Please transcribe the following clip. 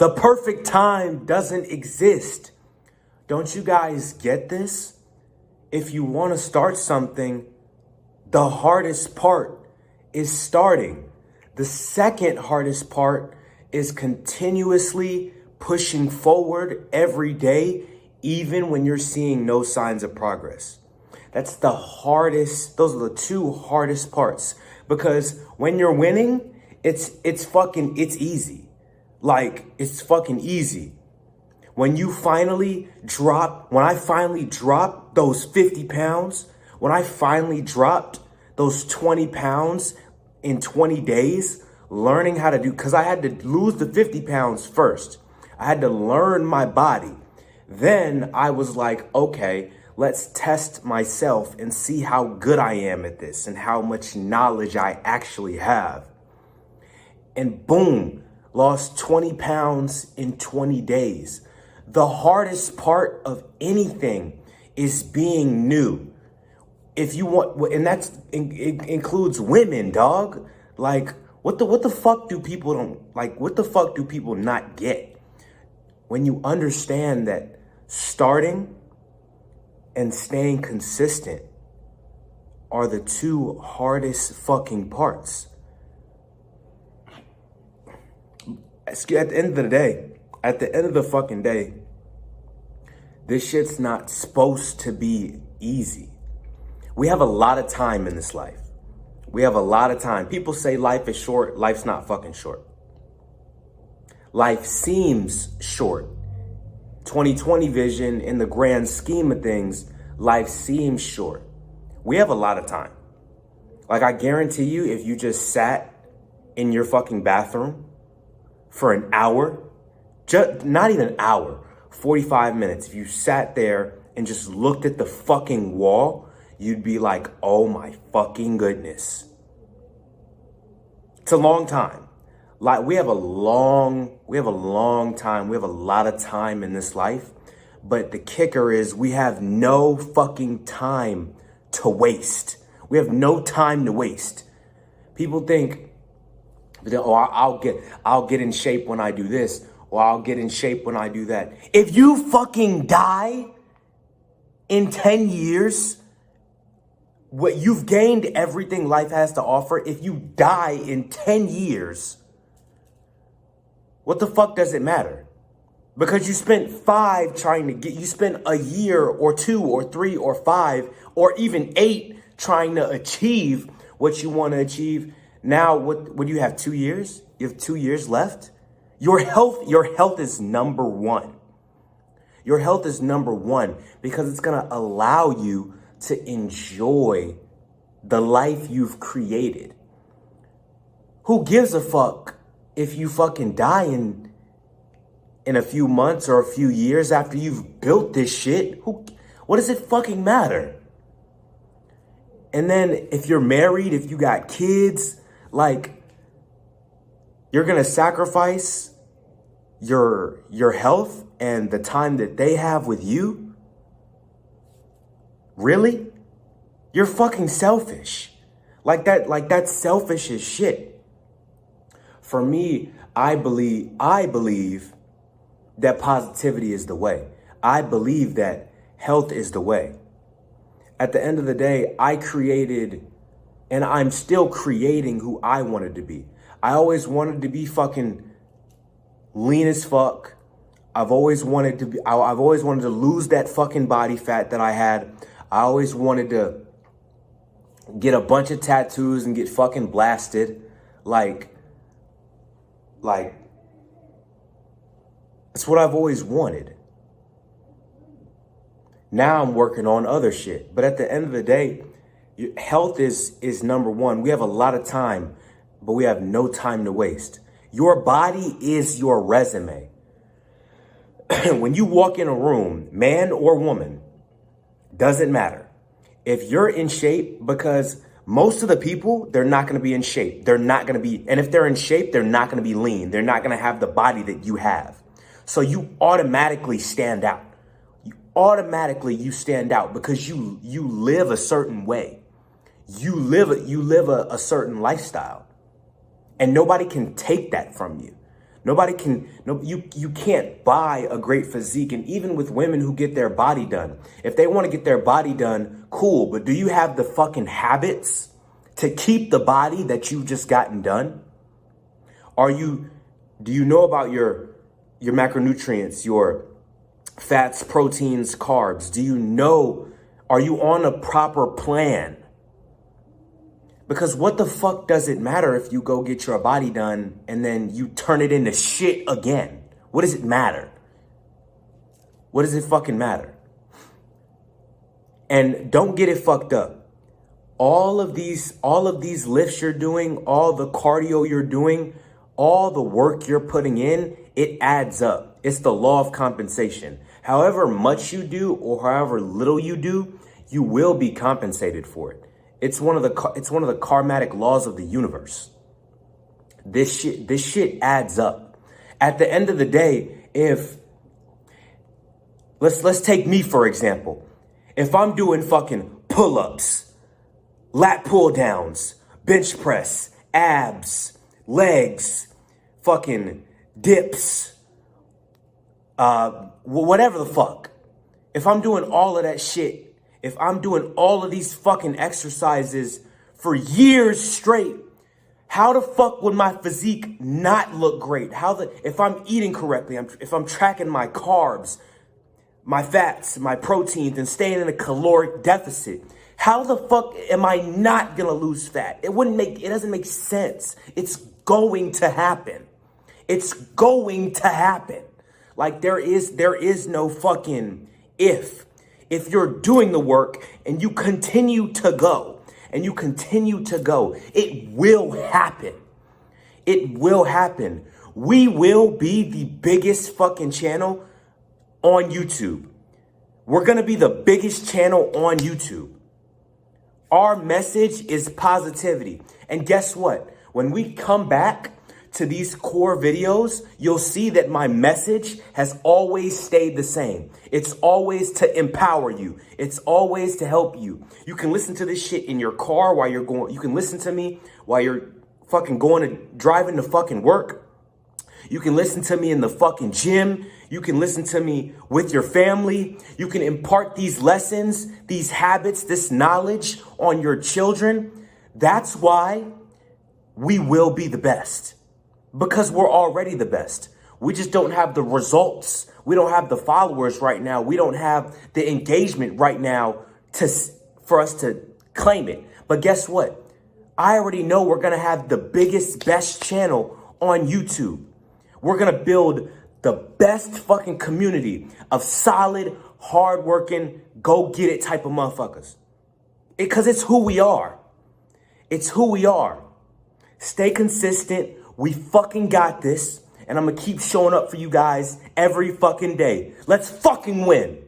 The perfect time doesn't exist. Don't you guys get this? If you want to start something, the hardest part is starting. The second hardest part is continuously pushing forward every day, even when you're seeing no signs of progress. That's the hardest. Those are the two hardest parts, because when you're winning, it's easy. Like, it's fucking easy. When I finally dropped those 50 pounds, when I finally dropped those 20 pounds in 20 days, learning how to do, because I had to lose the 50 pounds first. I had to learn my body. Then I was like, okay, let's test myself and see how good I am at this and how much knowledge I actually have. And boom, lost 20 pounds in 20 days. The hardest part of anything is being new. If you want, and it includes women, dog. Like, what the fuck do people not get? When you understand that starting and staying consistent are the two hardest fucking parts. At the end of the fucking day, this shit's not supposed to be easy. We have a lot of time in this life. We have a lot of time. People say life is short. Life's not fucking short. Life seems short. 2020 vision, in the grand scheme of things, life seems short. We have a lot of time. Like, I guarantee you, if you just sat in your fucking bathroom for an hour, not even an hour, 45 minutes, if you sat there and just looked at the fucking wall, you'd be like, oh my fucking goodness. It's a long time. Like, we have a long time. We have a lot of time in this life. But the kicker is we have no fucking time to waste. We have no time to waste. People think, oh, I'll get in shape when I do this, or I'll get in shape when I do that. If you fucking die in 10 years, what you've gained everything life has to offer. If you die in 10 years, what the fuck does it matter? Because you spent you spent a year or 2 or 3 or 5 or even 8 trying to achieve what you want to achieve. Now, what do you have, 2 years? You have 2 years left? Your health is number one. Your health is number one because it's going to allow you to enjoy the life you've created. Who gives a fuck if you fucking die in a few months or a few years after you've built this shit? What does it fucking matter? And then if you're married, if you got kids, like, you're gonna sacrifice your health and the time that they have with you? Really? You're fucking selfish. Like that's selfish as shit. For me, I believe that positivity is the way. I believe that health is the way. At the end of the day, I created, and I'm still creating who I wanted to be. I always wanted to be fucking lean as fuck. I've always wanted to lose that fucking body fat that I had. I always wanted to get a bunch of tattoos and get fucking blasted. Like, that's what I've always wanted. Now I'm working on other shit. But at the end of the day, health is number one. We have a lot of time, but we have no time to waste. Your body is your resume. When you walk in a room, man or woman, doesn't matter. If you're in shape, because most of the people, they're not going to be in shape. They're not going to be, and if they're in shape, they're not going to be lean. They're not going to have the body that you have. So you automatically stand out. You stand out because you live a certain way. You live a certain lifestyle. And nobody can take that from you. Nobody can, no, you can't buy a great physique. And even with women who get their body done, if they want to get their body done, cool. But do you have the fucking habits to keep the body that you've just gotten done? Do you know about your macronutrients, your fats, proteins, carbs? Do you know, are you on a proper plan? Because what the fuck does it matter if you go get your body done and then you turn it into shit again? What does it matter? What does it fucking matter? And don't get it fucked up. All of these lifts you're doing, all the cardio you're doing, all the work you're putting in, it adds up. It's the law of compensation. However much you do or however little you do, you will be compensated for it. It's one of the karmatic laws of the universe. This shit adds up. At the end of the day, if let's take me for example. If I'm doing fucking pull-ups, lat pull downs, bench press, abs, legs, fucking dips, whatever the fuck. If I'm doing all of that shit, if I'm doing all of these fucking exercises for years straight, how the fuck would my physique not look great? If I'm eating correctly, if I'm tracking my carbs, my fats, my proteins, and staying in a caloric deficit, how the fuck am I not gonna lose fat? It doesn't make sense. It's going to happen. It's going to happen. Like there is no fucking if. If you're doing the work and you continue to go, it will happen. It will happen. We will be the biggest fucking channel on YouTube. We're going to be the biggest channel on YouTube. Our message is positivity. And guess what? When we come back to these core videos, you'll see that my message has always stayed the same. It's always to empower you. It's always to help you. You can listen to this shit in your car while you're going. You can listen to me while you're fucking driving to fucking work. You can listen to me in the fucking gym. You can listen to me with your family. You can impart these lessons, these habits, this knowledge on your children. That's why we will be the best. Because we're already the best. We just don't have the results. We don't have the followers right now. We don't have the engagement right now for us to claim it. But guess what? I already know we're going to have the biggest, best channel on YouTube. We're going to build the best fucking community of solid, hardworking, go get it type of motherfuckers. Because it's who we are. It's who we are. Stay consistent. We fucking got this. And I'm going to keep showing up for you guys every fucking day. Let's fucking win.